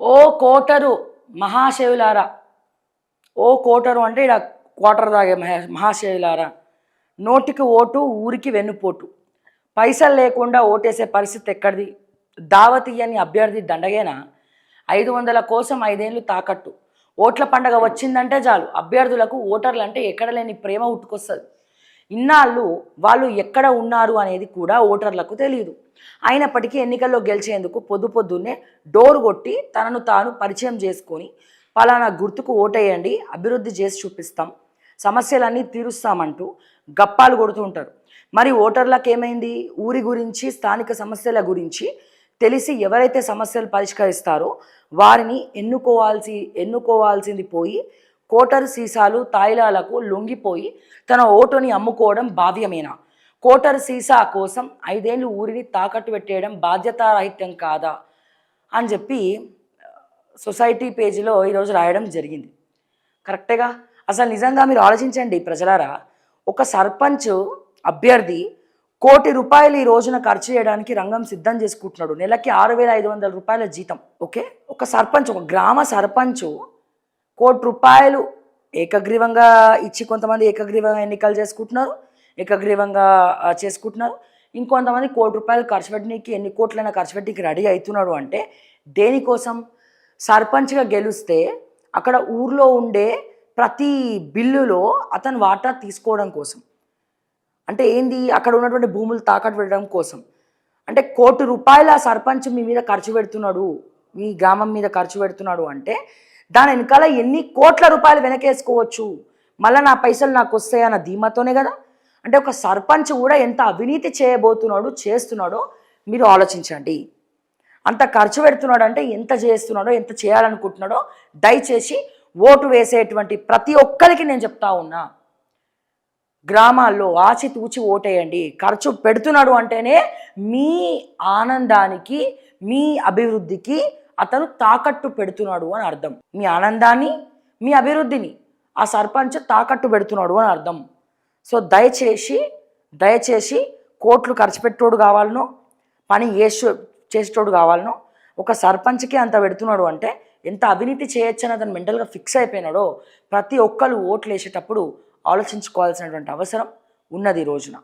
ఓ quarter మహాశివులారా, ఓ quarter అంటే ఇక్కడ కోటర్ తాగే మహాశివులారా, నోటికి ఓటు ఊరికి వెన్నుపోటు, పైసలు లేకుండా ఓటేసే పరిస్థితి ఎక్కడిది? దావతీయని అభ్యర్థి దండగేనా? 500 కోసం 5 ఏళ్ళు తాకట్టు. ఓట్ల పండగ వచ్చిందంటే చాలు అభ్యర్థులకు ఓటర్లు అంటే ఎక్కడ లేని ప్రేమ ఉట్టుకొస్తుంది. ఇన్నాళ్ళు వాళ్ళు ఎక్కడ ఉన్నారు అనేది కూడా ఓటర్లకు తెలియదు. అయినప్పటికీ ఎన్నికల్లో గెలిచేందుకు పొద్దున్నే డోరు కొట్టి తనను తాను పరిచయం చేసుకొని పలానా గుర్తుకు ఓటేయండి, అభివృద్ధి చేసి చూపిస్తాం, సమస్యలన్నీ తీరుస్తామంటూ గప్పాలు కొడుతూ ఉంటారు. మరి ఓటర్లకు ఏమైంది? ఊరి గురించి, స్థానిక సమస్యల గురించి తెలిసి ఎవరైతే సమస్యలు పరిష్కరిస్తారో వారిని ఎన్నుకోవాల్సింది పోయి కోటరు సీసాలు తాయిలాలకు లొంగిపోయి తన ఓటుని అమ్ముకోవడం భావ్యమేనా? కోటరు సీసా కోసం 5 ఏళ్ళు ఊరిని తాకట్టు పెట్టేయడం బాధ్యతారాహిత్యం కాదా అని చెప్పి సొసైటీ పేజీలో ఈరోజు రాయడం జరిగింది. కరెక్టేగా? అసలు నిజంగా మీరు ఆలోచించండి ప్రజలారా, ఒక సర్పంచ్ అభ్యర్థి ₹1,00,00,000 ఈ రోజున ఖర్చు చేయడానికి రంగం సిద్ధం చేసుకుంటున్నాడు. నెలకి ₹6,500 జీతం. ఓకే, ఒక సర్పంచ్, ఒక గ్రామ సర్పంచ్ ₹1,00,00,000 ఏకగ్రీవంగా ఇచ్చి, కొంతమంది ఏకగ్రీవంగా ఎన్నికలు చేసుకుంటున్నారు, ఇంకొంతమంది ₹1,00,00,000 ఖర్చు పెట్టడానికి, ఎన్ని కోట్లైనా ఖర్చు పెట్టడానికి రెడీ అవుతున్నాడు. అంటే దేనికోసం? సర్పంచ్గా గెలిస్తే అక్కడ ఊర్లో ఉండే ప్రతి బిల్లులో అతను వాటా తీసుకోవడం కోసం. అంటే ఏంది? అక్కడ ఉన్నటువంటి భూములు తాకట్టు పెట్టడం కోసం. అంటే ₹1,00,00,000 ఆ సర్పంచ్ మీ మీద ఖర్చు పెడుతున్నాడు, మీ గ్రామం మీద ఖర్చు పెడుతున్నాడు అంటే దాని వెనకాల ఎన్ని కోట్ల రూపాయలు వెనకేసుకోవచ్చు, మళ్ళీ నా పైసలు నాకు వస్తాయన్న ధీమాతోనే కదా. అంటే ఒక సర్పంచ్ కూడా ఎంత అవినీతి చేస్తున్నాడో మీరు ఆలోచించండి. అంత ఖర్చు పెడుతున్నాడు అంటే ఎంత చేస్తున్నాడో, ఎంత చేయాలనుకుంటున్నాడో దయచేసి ఓటు వేసేటువంటి ప్రతి ఒక్కరికి నేను చెప్తా ఉన్నా, గ్రామాల్లో ఆచితూచి ఓటేయండి. ఖర్చు పెడుతున్నాడు అంటేనే మీ ఆనందానికి, మీ అభివృద్ధికి అతను తాకట్టు పెడుతున్నాడు అని అర్థం. మీ ఆనందాన్ని, మీ అభివృద్ధిని ఆ సర్పంచ్ తాకట్టు పెడుతున్నాడు అని అర్థం. సో దయచేసి కోట్లు ఖర్చు పెట్టోడు కావాలనో, పని చేసేటోడు కావాలనో, ఒక సర్పంచ్కి అంత పెడుతున్నాడు అంటే ఎంత అవినీతి చేయొచ్చని అతను మెంటల్గా ఫిక్స్ అయిపోయినాడో ప్రతి ఒక్కరు ఓట్లు వేసేటప్పుడు ఆలోచించుకోవాల్సినటువంటి అవసరం ఉన్నది ఈ రోజున.